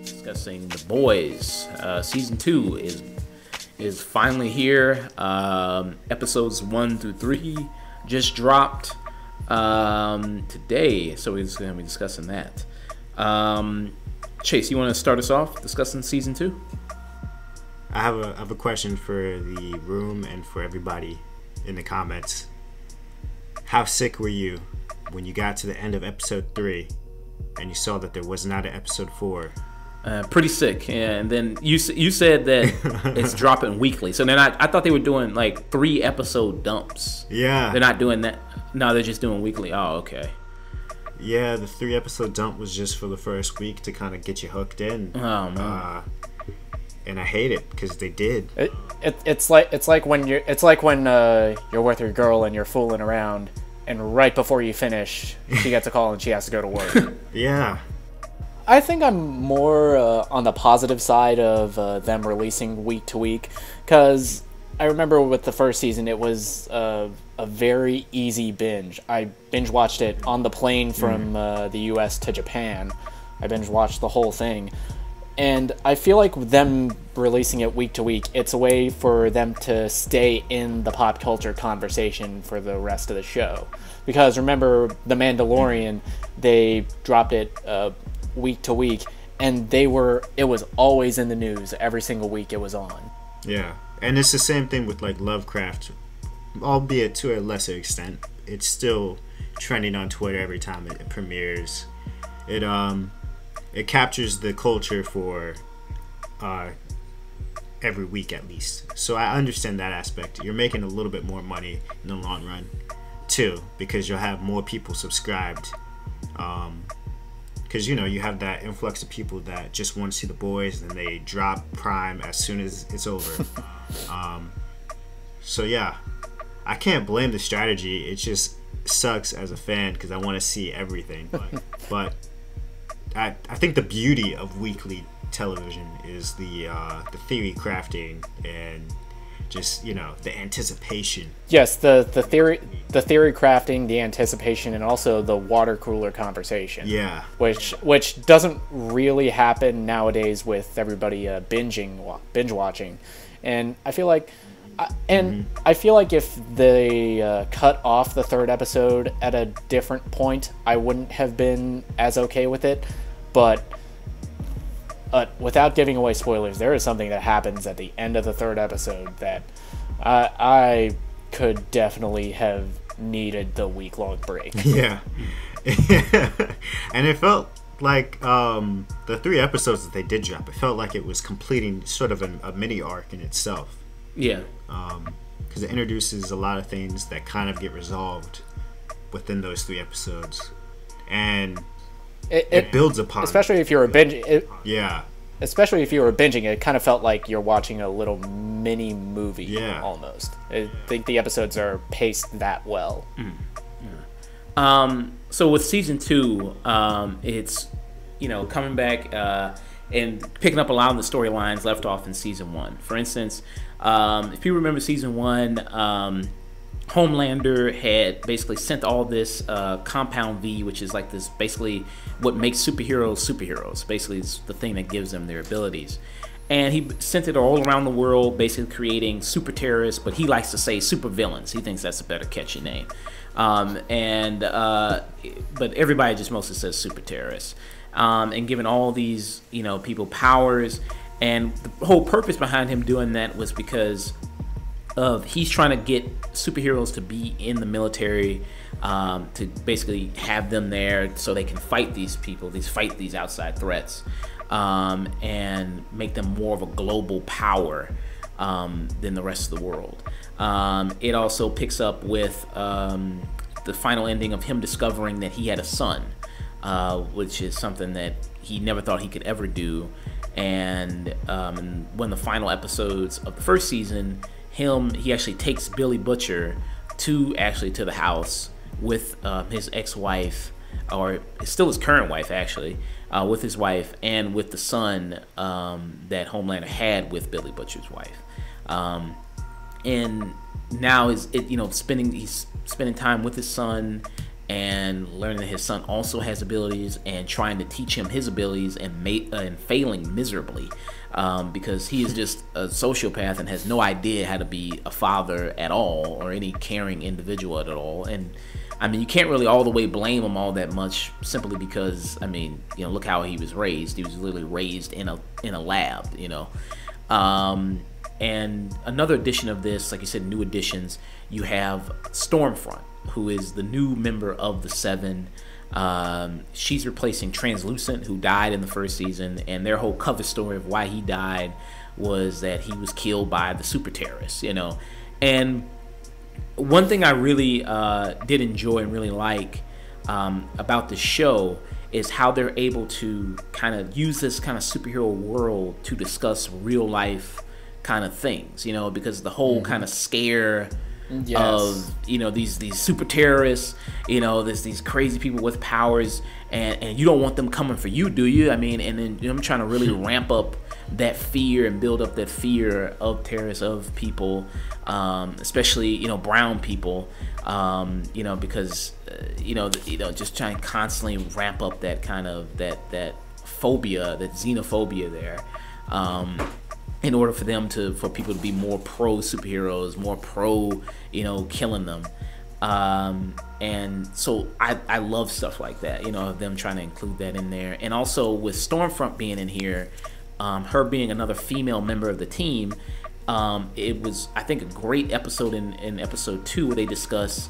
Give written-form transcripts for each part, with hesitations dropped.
Discussing The Boys. Season 2 is finally here. Episodes 1 through 3 just dropped today, so we're just going to be discussing that. Chayse, you want to start us off discussing season 2? I have a question for the room and for everybody in the comments. How sick were you when you got to the end of episode 3 and you saw that there was not an episode 4? Pretty sick. And then you said that it's dropping weekly. So then I thought they were doing like 3 episode dumps. Yeah. They're not doing that. No, they're just doing weekly. Oh, okay. Yeah, the 3 episode dump was just for the first week to kind of get you hooked in. Oh man. And I hate it because they did. It's like when you're with your girl and you're fooling around, and right before you finish, she gets a call and she has to go to work. Yeah. I think I'm more on the positive side of them releasing week to week, because I remember with the first season it was a very easy binge. I binge watched it on the plane from the U.S. to Japan. I binge watched the whole thing. And I feel like them releasing it week to week, it's a way for them to stay in the pop culture conversation for the rest of the show. Because remember, The Mandalorian, they dropped it week to week, and it was always in the news every single week it was on. Yeah, and it's the same thing with like Lovecraft, albeit to a lesser extent. It's still trending on Twitter every time it premieres. It captures the culture for every week at least. So I understand that aspect. You're making a little bit more money in the long run too, because you'll have more people subscribed. Because you have that influx of people that just want to see The Boys, and they drop Prime as soon as it's over. So yeah, I can't blame the strategy. It just sucks as a fan because I want to see everything. But I think the beauty of weekly television is the theory crafting and just the anticipation. Yes, the theory crafting, the anticipation, and also the water cooler conversation. Yeah, which doesn't really happen nowadays with everybody binge watching, and I feel like. I feel like if they cut off the 3rd episode at a different point, I wouldn't have been as okay with it. But without giving away spoilers, there is something that happens at the end of the 3rd episode that I could definitely have needed the week-long break. Yeah. And it felt like the 3 episodes that they did drop, it felt like it was completing sort of a mini arc in itself. Yeah. Because it introduces a lot of things that kind of get resolved within those 3 episodes, and it builds upon. Especially if you're a binge. Yeah. Especially if you were binging, it kind of felt like you're watching a little mini movie. Yeah. Almost. I think the episodes are paced that well. Yeah. So with season 2, it's coming back and picking up a lot of the storylines left off in season 1. For instance, if you remember season 1, Homelander had basically sent all this Compound V, which is like this basically what makes superheroes. Basically, it's the thing that gives them their abilities. And he sent it all around the world, basically creating super terrorists, but he likes to say super villains. He thinks that's a better catchy name. But everybody just mostly says super terrorists. And giving all these people powers. And the whole purpose behind him doing that was because of he's trying to get superheroes to be in the military, to basically have them there so they can fight these people, fight these outside threats, and make them more of a global power than the rest of the world. It also picks up with the final ending of him discovering that he had a son, which is something that he never thought he could ever do. And one of the final episodes of the first season, he actually takes Billy Butcher to the house with his ex-wife, or still his current wife actually, with his wife and with the son that Homelander had with Billy Butcher's wife. And now he's spending time with his son and learning that his son also has abilities and trying to teach him his abilities and failing miserably because he is just a sociopath and has no idea how to be a father at all or any caring individual at all. And I mean, you can't really all the way blame him all that much simply because, I mean, you know, look how he was raised. He was literally raised in a lab, you know. And another edition of this, like you said, new additions, you have Stormfront, who is the new member of the Seven. She's replacing Translucent, who died in the first season, and their whole cover story of why he died was that he was killed by the super terrorists, you know. And one thing I really did enjoy and really like about the show is how they're able to kind of use this kind of superhero world to discuss real life kind of things, you know, because the whole kind of scare of, you know, these super terrorists, you know, there's these crazy people with powers, and you don't want them coming for you, do you? I mean, and then, you know, I'm trying to really ramp up that fear and build up that fear of terrorists, of people, especially, you know, brown people, you know, because you know, just trying to constantly ramp up that kind of that phobia, that xenophobia there, in order for people to be more pro superheroes, more pro, you know, killing them. And so I love stuff like that, you know, them trying to include that in there. And also with Stormfront being in here, her being another female member of the team, it was, I think, a great episode in episode 2 where they discuss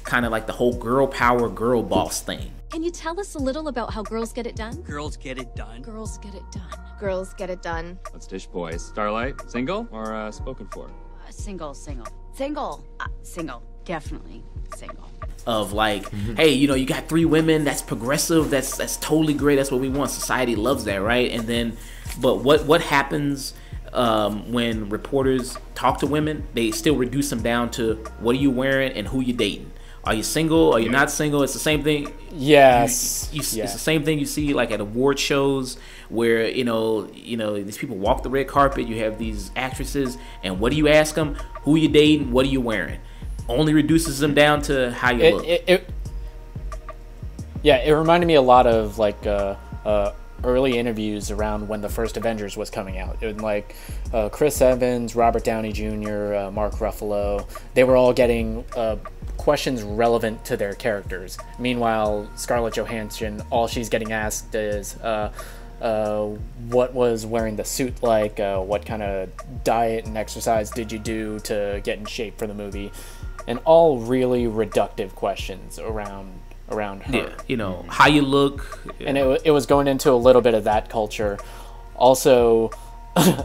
kind of like the whole girl power, girl boss thing. Can you tell us a little about how girls get it done? Girls get it done. Girls get it done. Girls get it done. Let's dish boys. Starlight, single or spoken for? Single. Single. Definitely single. Of like, hey, you know, you got 3 women, that's progressive, that's totally great, that's what we want, society loves that, right? And then, but what happens when reporters talk to women? They still reduce them down to what are you wearing and who you dating. Are you single? Are you not single? It's the same thing. Yes. It's the same thing you see like at award shows where, you know, these people walk the red carpet. You have these actresses, and what do you ask them? Who you dating? What are you wearing? Only reduces them down to how you look. It reminded me a lot of like early interviews around when the first Avengers was coming out. It was like Chris Evans, Robert Downey Jr., Mark Ruffalo. They were all getting questions relevant to their characters. Meanwhile, Scarlett Johansson, all she's getting asked is what was wearing the suit like, what kind of diet and exercise did you do to get in shape for the movie, and all really reductive questions around her. Yeah, you know, how you look. And it was going into a little bit of that culture. Also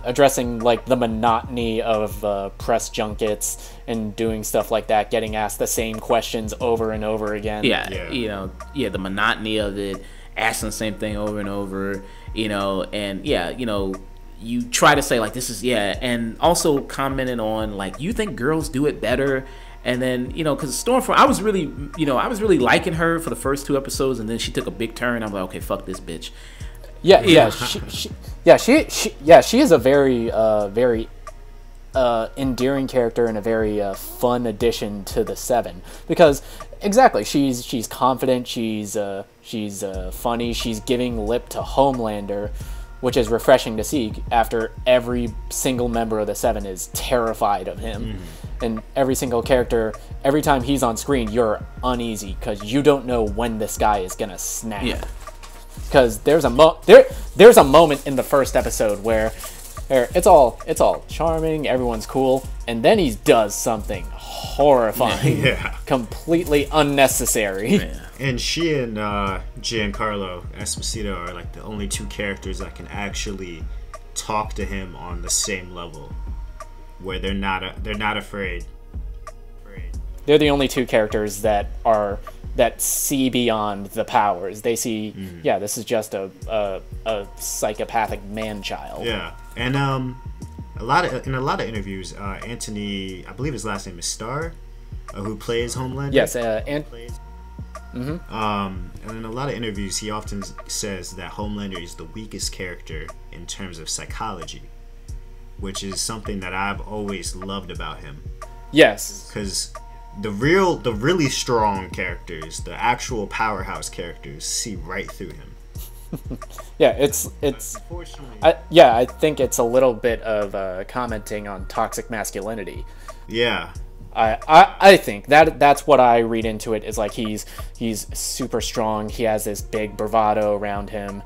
addressing like the monotony of press junkets and doing stuff like that, getting asked the same questions over and over again. You know, the monotony of it, asking the same thing over and over, you know, and you know, you try to say like this is, and also commenting on like, you think girls do it better. And then, you know, because Stormfront, I was really liking her for the first 2 episodes, and then she took a big turn. I'm like, okay, fuck this bitch. She is a very endearing character and a very fun addition to the Seven, because exactly, she's confident, she's funny, she's giving lip to Homelander, which is refreshing to see after every single member of the Seven is terrified of him. And every single character, every time he's on screen, you're uneasy because you don't know when this guy is gonna snap. Because there's a moment in the first episode where it's all charming, everyone's cool, and then he does something horrifying, completely unnecessary. And she and Giancarlo Esposito are like the only 2 characters that can actually talk to him on the same level, where they're not afraid. They're the only 2 characters that see beyond the powers. They see, this is just a psychopathic man-child. Yeah, and in a lot of interviews, Antony, I believe his last name is Starr, who plays Homelander. Yes, and in a lot of interviews, he often says that Homelander is the weakest character in terms of psychology, which is something that I've always loved about him. Yes. Because the really strong characters, the actual powerhouse characters, see right through him. Yeah, it's Unfortunately, I think it's a little bit of commenting on toxic masculinity. yeah. I think that's what I read into it, is like he's super strong, he has this big bravado around him,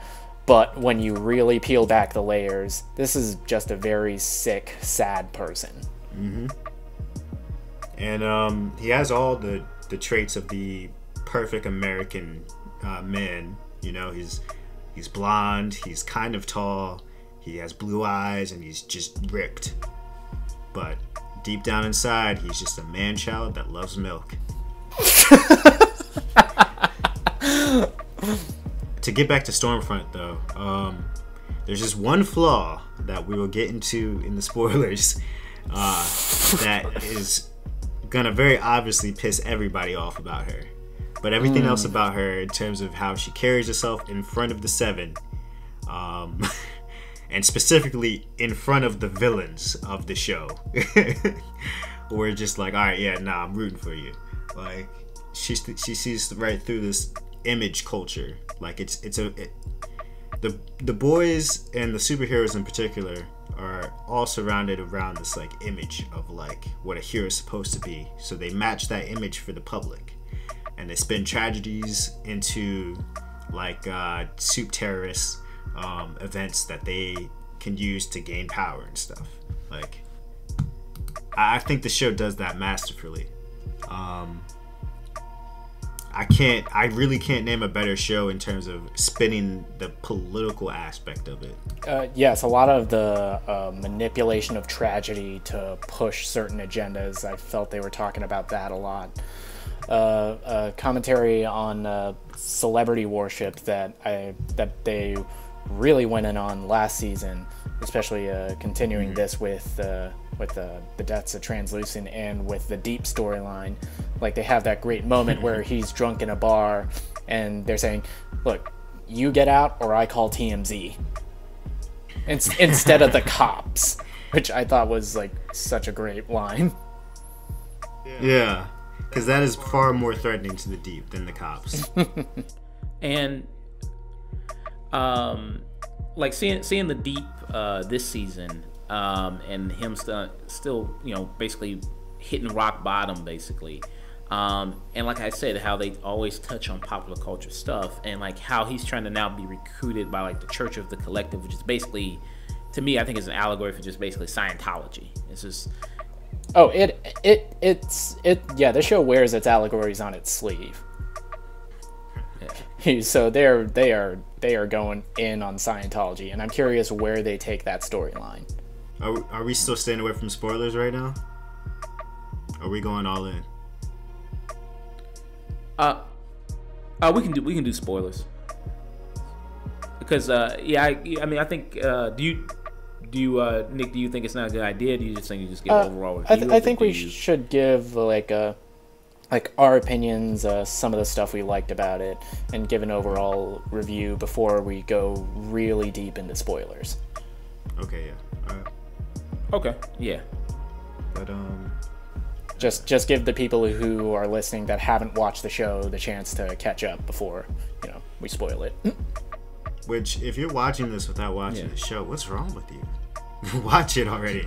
but when you really peel back the layers, this is just a very sick, sad person. And he has all the traits of the perfect American man. You know, he's blonde, he's kind of tall, he has blue eyes, and he's just ripped. But deep down inside, he's just a man-child that loves milk. To get back to Stormfront, though, there's just one flaw that we will get into in the spoilers that is gonna very obviously piss everybody off about her. But everything else about her, in terms of how she carries herself in front of the Seven, and specifically in front of the villains of the show, we're just like, all right, yeah, nah, I'm rooting for you. Like, she sees right through this image culture. Like, the boys and the superheroes in particular are all surrounded around this like image of like what a hero is supposed to be. So they match that image for the public, and they spin tragedies into like soup terrorist events that they can use to gain power and stuff. Like, I think the show does that masterfully. I really can't name a better show in terms of spinning the political aspect of it. Yes, a lot of the manipulation of tragedy to push certain agendas. I felt they were talking about that a lot. Commentary on celebrity worship that they really went in on last season, especially continuing this with the deaths of Translucent and with the Deep storyline. Like, they have that great moment where he's drunk in a bar and they're saying, look, you get out or I call TMZ, instead of the cops, which I thought was like such a great line. Yeah, because that is far more threatening to the Deep than the cops. And like seeing the Deep this season, and him still, you know, basically hitting rock bottom, basically. And like I said, how they always touch on popular culture stuff, and like how he's trying to now be recruited by like the Church of the Collective, which is basically, to me, I think is an allegory for just basically Scientology. It's just, oh, it's yeah, the show wears its allegories on its sleeve. Yeah. So they are going in on Scientology, and I'm curious where they take that storyline. Are we still staying away from spoilers right now? Are we going all in? We can do spoilers, because yeah, I mean, I think do you Nick, do you think it's not a good idea? Do you just think you just give overall review? I think we should give like our opinions, some of the stuff we liked about it, and give an overall review before we go really deep into spoilers. Okay, yeah. All right. Okay, yeah. But just give the people who are listening that haven't watched the show the chance to catch up before, you know, we spoil it. Which, if you're watching this without watching the show, what's wrong with you? Watch it already.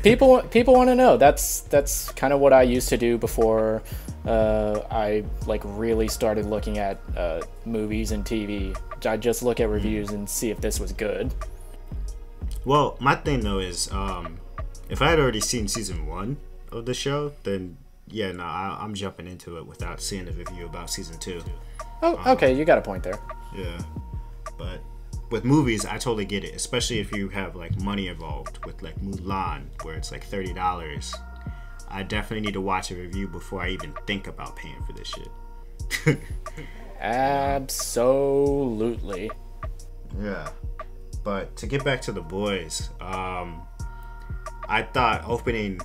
People want to know. That's kind of what I used to do before I like really started looking at movies and TV. I'd just look at reviews and see if this was good. Well, my thing though is, if I had already seen season 1 of the show, then yeah, no, I'm jumping into it without seeing the review about season 2. Oh, okay, you got a point there. Yeah, but with movies, I totally get it, especially if you have like money involved with like Mulan, where it's like $30. I definitely need to watch a review before I even think about paying for this shit. Absolutely. Yeah, but to get back to the boys, I thought opening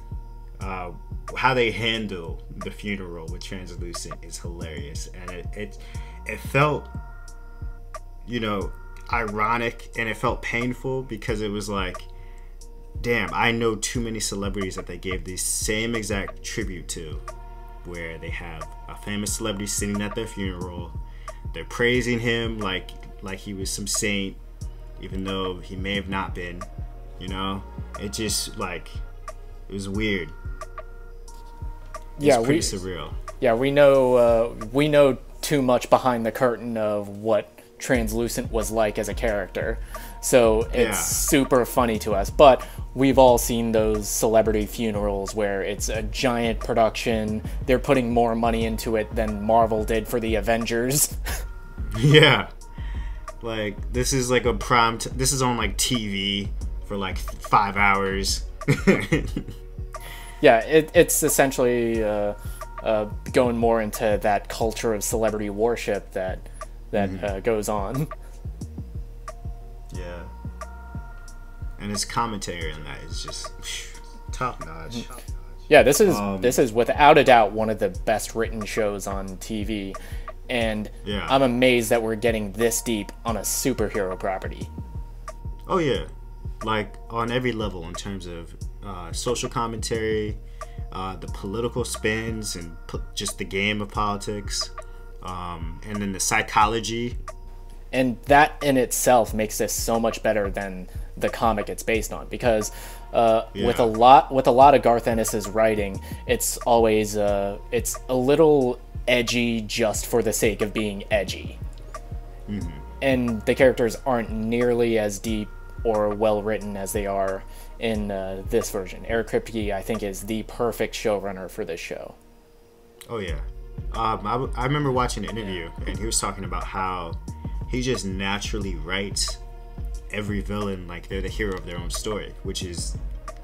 how they handle the funeral with Translucent is hilarious, and it felt, you know, ironic, and it felt painful because it was like damn, I know too many celebrities that they gave the same exact tribute to, where they have a famous celebrity sitting at their funeral. They're praising him like he was some saint, even though he may have not been. You know, it just like it was weird. It's pretty surreal. Yeah, we know too much behind the curtain of what Translucent was like as a character, so it's super funny to us. But we've all seen those celebrity funerals where it's a giant production. They're putting more money into it than Marvel did for the Avengers. Yeah, like this is like a this is on like TV for like 5 hours. Yeah, it's essentially going more into that culture of celebrity worship that goes on. Yeah, and his commentary on that is just top notch. Yeah, this is without a doubt one of the best written shows on TV, and I'm amazed that we're getting this deep on a superhero property. Oh yeah, like on every level in terms of social commentary, the political spins, and just the game of politics, and then the psychology. And that in itself makes this so much better than the comic it's based on, because with a lot of Garth Ennis's writing, it's always it's a little edgy just for the sake of being edgy. And the characters aren't nearly as deep or well written as they are in this version. Eric Kripke, I think, is the perfect showrunner for this show. Oh yeah, I remember watching an interview, and he was talking about how he just naturally writes every villain like they're the hero of their own story, which is,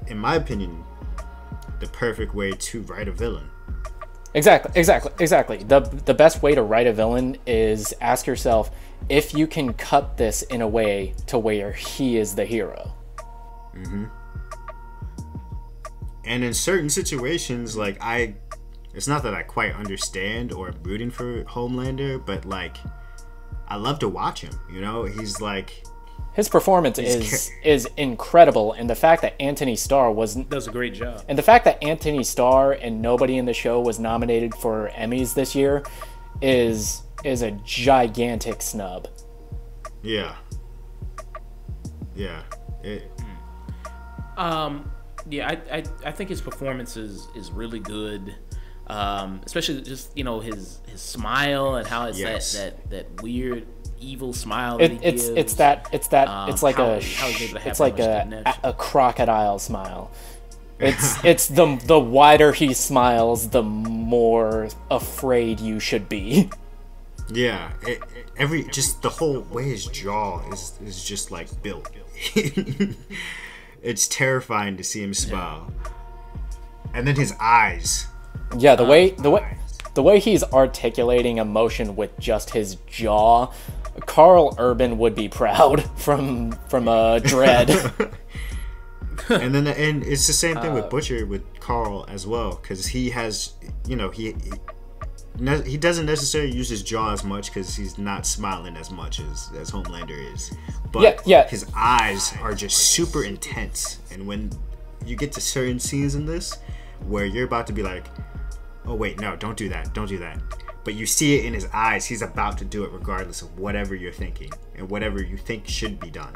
in my opinion, the perfect way to write a villain. Exactly. The best way to write a villain is ask yourself if you can cut this in a way to where he is the hero. And in certain situations, like it's not that I quite understand or am rooting for Homelander, but like I love to watch him. You know, he's like, his performance is incredible, and the fact that Antony Starr does a great job. And the fact that Antony Starr and nobody in the show was nominated for Emmys this year is a gigantic snub. Yeah. I think his performance is really good, especially just his smile and how it's that weird evil smile that he gives. It's like a crocodile smile. It's the wider he smiles, the more afraid you should be. Yeah, just the whole way his jaw is just like built. It's terrifying to see him smile. And then his eyes. Yeah, the way he's articulating emotion with just his jaw, Karl Urban would be proud from Dredd. and it's the same thing with Butcher, with Karl as well, because he has, he doesn't necessarily use his jaw as much because he's not smiling as much as Homelander is. But his eyes are just super intense. And when you get to certain scenes in this where you're about to be like, oh wait, no, don't do that. But you see it in his eyes. He's about to do it regardless of whatever you're thinking and whatever you think should be done.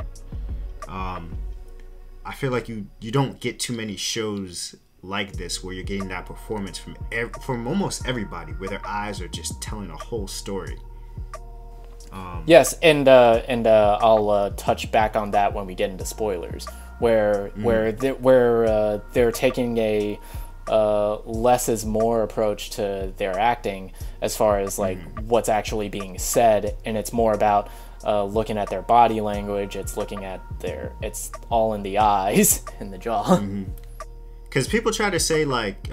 I feel like you don't get too many shows like this where you're getting that performance from almost everybody, where their eyes are just telling a whole story. Yes, and I'll touch back on that when we get into spoilers, where they're taking a less is more approach to their acting as far as like what's actually being said, and it's more about looking at their body language. It's looking at it's all in the eyes and the jaw. Because people try to say like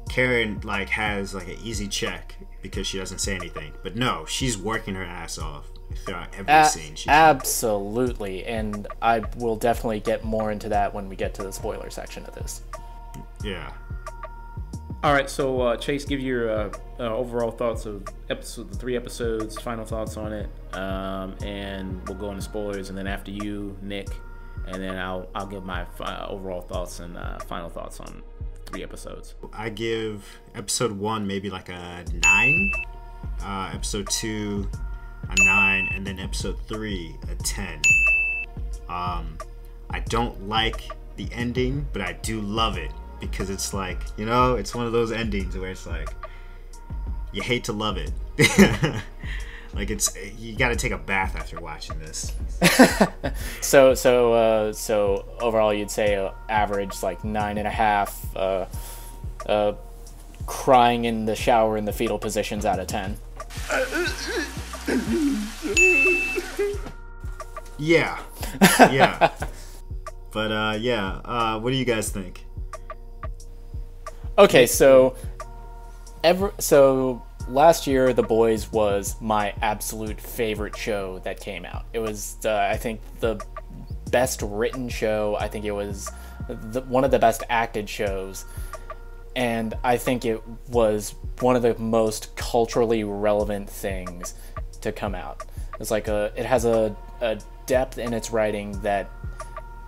Karen like has like an easy check because she doesn't say anything, but no, she's working her ass off throughout every scene. Absolutely, and I will definitely get more into that when we get to the spoiler section of this. Yeah. All right, so Chayse, give your overall thoughts of the 3 episodes, final thoughts on it, and we'll go into spoilers, and then after you, Nick, and then I'll give my overall thoughts and final thoughts on 3 episodes. I give episode 1 maybe like a 9, episode 2 a 9, and then episode 3 a 10. I don't like the ending, but I do love it because it's like, you know, it's one of those endings where it's like you hate to love it. Like you got to take a bath after watching this. So overall, you'd say average like 9.5. Crying in the shower in the fetal positions out of 10. Yeah. But what do you guys think? Okay, so last year, The Boys was my absolute favorite show that came out. It was, I think, the best written show. I think it was one of the best acted shows. And I think it was one of the most culturally relevant things to come out. It's like it has a depth in its writing that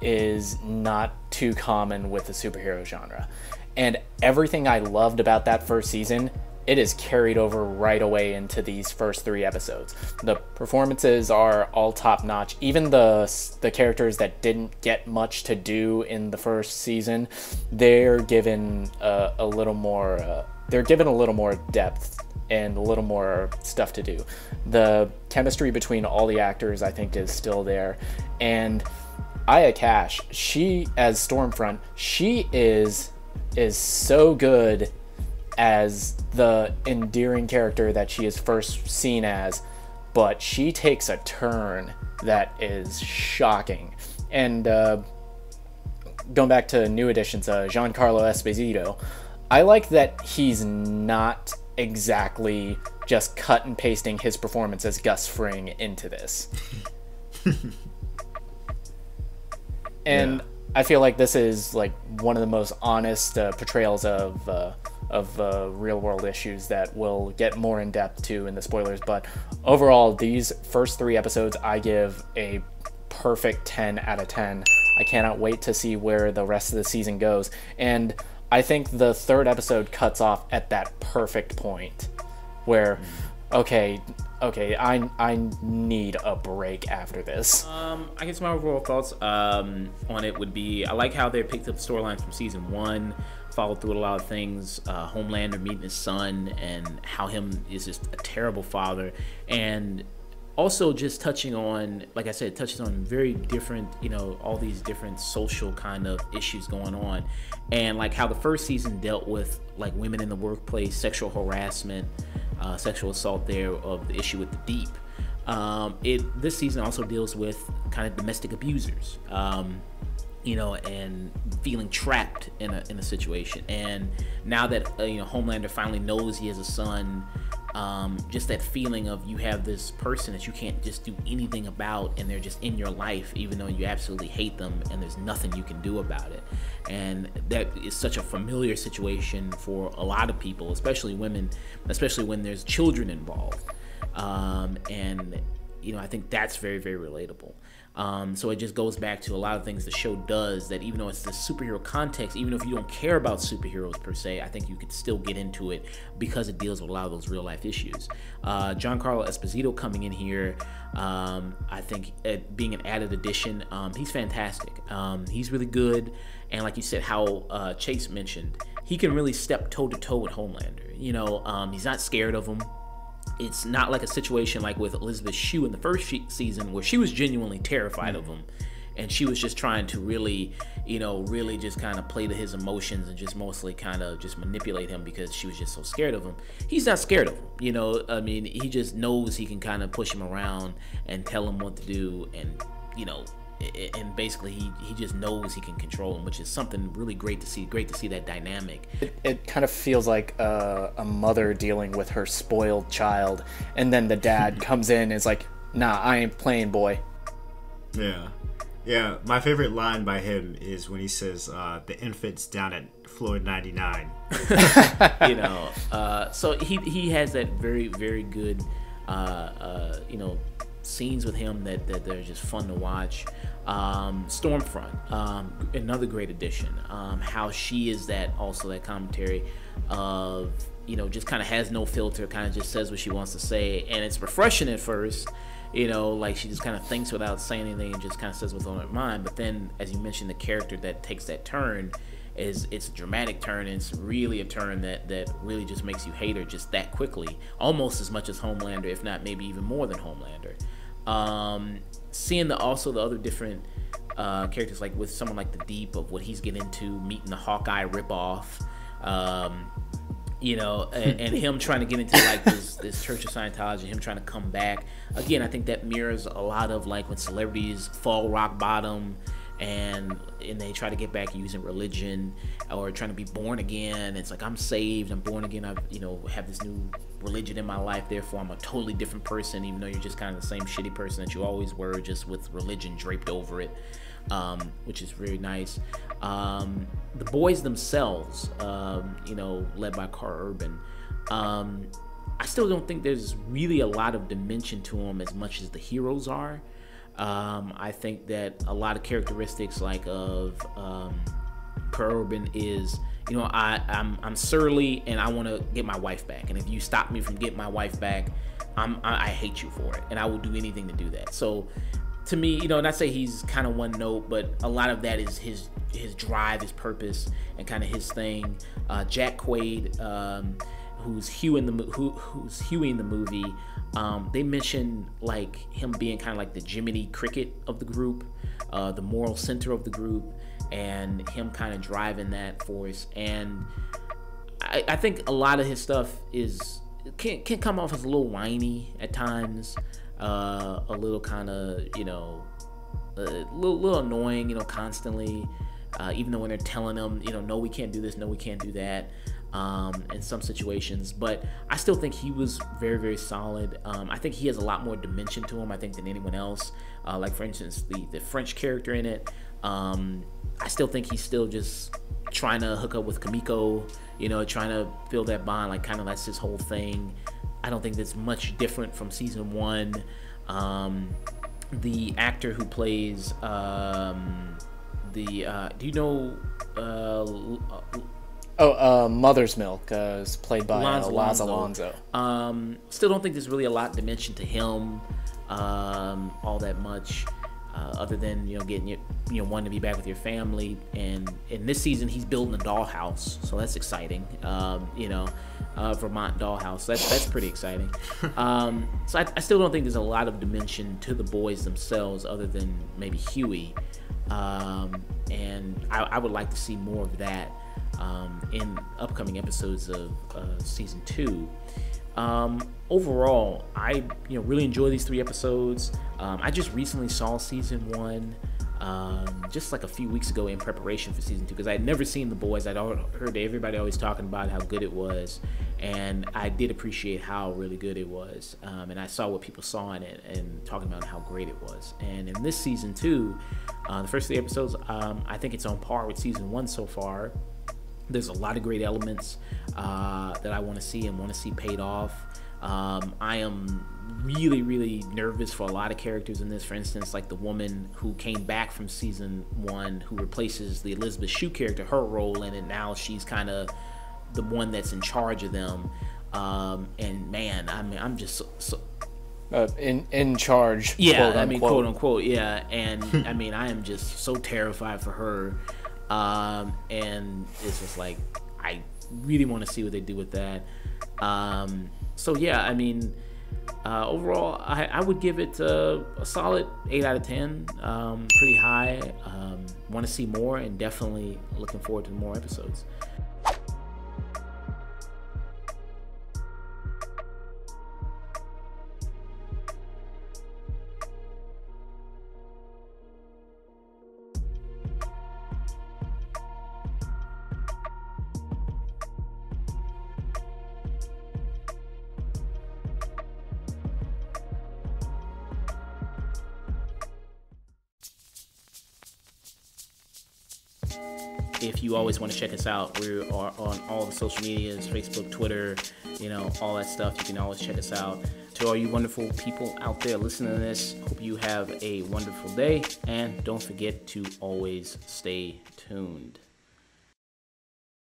is not too common with the superhero genre. And everything I loved about that first season, it is carried over right away into these first 3 episodes. The performances are all top notch. Even the characters that didn't get much to do in the first season, they're given a little more. They're given a little more depth and a little more stuff to do. The chemistry between all the actors, I think, is still there. And Aya Cash, she as Stormfront, she is so good as the endearing character that she is first seen as, but she takes a turn that is shocking. And going back to new additions, Giancarlo Esposito, I like that he's not exactly just cut and pasting his performance as Gus Fring into this. And yeah. I feel like this is like one of the most honest portrayals of real world issues that we'll get more in depth to in the spoilers. But overall, these first 3 episodes I give a perfect 10 out of 10. I cannot wait to see where the rest of the season goes. And I think the 3rd episode cuts off at that perfect point where, okay, I need a break after this. I guess my overall thoughts on it would be, I like how they picked up the storylines from season 1, followed through a lot of things, Homelander meeting his son and how him is just a terrible father, and also just touching on, like I said, touches on very different, you know, all these different social kind of issues going on, and like how the first season dealt with like women in the workplace, sexual harassment, sexual assault there, of the issue with the Deep. This season also deals with kind of domestic abusers, you know, and feeling trapped in a situation. And now that you know, Homelander finally knows he has a son, just that feeling of you have this person that you can't just do anything about, and they're just in your life even though you absolutely hate them, and there's nothing you can do about it. And that is such a familiar situation for a lot of people, especially women, especially when there's children involved. And you know, I think that's very, very relatable. So it just goes back to a lot of things the show does, that even though it's the superhero context, even if you don't care about superheroes per se, I think you could still get into it because it deals with a lot of those real life issues. Giancarlo Esposito coming in here, I think being an added addition, he's fantastic. He's really good. And like you said, how Chayse mentioned, he can really step toe to toe with Homelander. You know, he's not scared of him. It's not like a situation like with Elizabeth Shue in the first season where she was genuinely terrified of him, and she was just trying to really, you know, really just kind of play to his emotions and just mostly kind of just manipulate him because she was just so scared of him. He's not scared of him, you know. I mean, he just knows he can kind of push him around and tell him what to do, and you know, and basically he just knows he can control him, which is something really great to see. Great to see that dynamic. It kind of feels like a mother dealing with her spoiled child, and then the dad comes in and is like, nah, I ain't playing, boy. Yeah, my favorite line by him is when he says, the infant's down at floor 99. You know, so he has that very, very good, you know, scenes with him that they're just fun to watch. Stormfront, another great addition. How she is that commentary of, just kind of has no filter, kind of just says what she wants to say, and it's refreshing at first. Like she just kind of thinks without saying anything and just kind of says what's on her mind. But then, as you mentioned, the character that takes that turn it's a dramatic turn, and it's really a turn that really just makes you hate her just that quickly, almost as much as Homelander, if not maybe even more than Homelander. Seeing the other different characters, like with someone like the Deep, of what he's getting into, meeting the Hawkeye ripoff, and him trying to get into like this Church of Scientology, him trying to come back. Again, I think that mirrors a lot of like when celebrities fall rock bottom and they try to get back using religion or trying to be born again. It's like, I'm saved, I'm born again, I have this new religion in my life, therefore I'm a totally different person, even though you're just kind of the same shitty person that you always were, just with religion draped over it, which is very nice. The boys themselves, led by Karl Urban, I still don't think there's really a lot of dimension to them as much as the heroes are. I think that a lot of characteristics like of Karl Urban is, I'm surly and I want to get my wife back, and if you stop me from getting my wife back, I hate you for it, and I will do anything to do that. So to me, not say he's kind of one note, but a lot of that is his drive, his purpose, and kind of his thing. Jack Quaid, who's Huey in the movie. They mention like him being kind of like the Jiminy Cricket of the group, the moral center of the group, and him kind of driving that force. And I think a lot of his stuff can come off as a little whiny at times, a little kind of a little annoying, constantly. Even though when they're telling them, no, we can't do this, no, we can't do that. In some situations, but I still think he was very, very solid. I think he has a lot more dimension to him, I think, than anyone else. Like, for instance, the French character in it, I still think he's still just trying to hook up with Kamiko, trying to build that bond, like kind of that's his whole thing. I don't think that's much different from season 1. The actor who plays do you know Mother's Milk is played by Laz Alonso. Still don't think there's really a lot of dimension to him, all that much, other than getting wanting to be back with your family. And in this season, he's building a dollhouse, so that's exciting. Vermont dollhouse. That's pretty exciting. So I still don't think there's a lot of dimension to the boys themselves, other than maybe Huey. And I would like to see more of that in upcoming episodes of season 2. Overall, I really enjoy these 3 episodes. I just recently saw season 1 just like a few weeks ago in preparation for season 2, because I had never seen The Boys. I'd heard everybody always talking about how good it was, and I did appreciate how really good it was. And I saw what people saw in it and talking about how great it was. And in this season 2, the first 3 episodes, I think it's on par with season 1 so far. There's a lot of great elements that I want to see and want to see paid off. I am really, really nervous for a lot of characters in this. For instance, like the woman who came back from season 1, who replaces the Elizabeth Shue character, her role in it. Now she's kind of the one that's in charge of them. And man, I mean, I'm just so in charge. Yeah, I mean, quote unquote. Yeah, and I mean, I am just so terrified for her. And it's just like, I really want to see what they do with that. So yeah, I mean, overall, I would give it a solid 8 out of 10. Pretty high. Want to see more, and definitely looking forward to more episodes. If you always want to check us out, we are on all the social medias, Facebook, Twitter, all that stuff. You can always check us out. To all you wonderful people out there listening to this, hope you have a wonderful day, and don't forget to always stay tuned.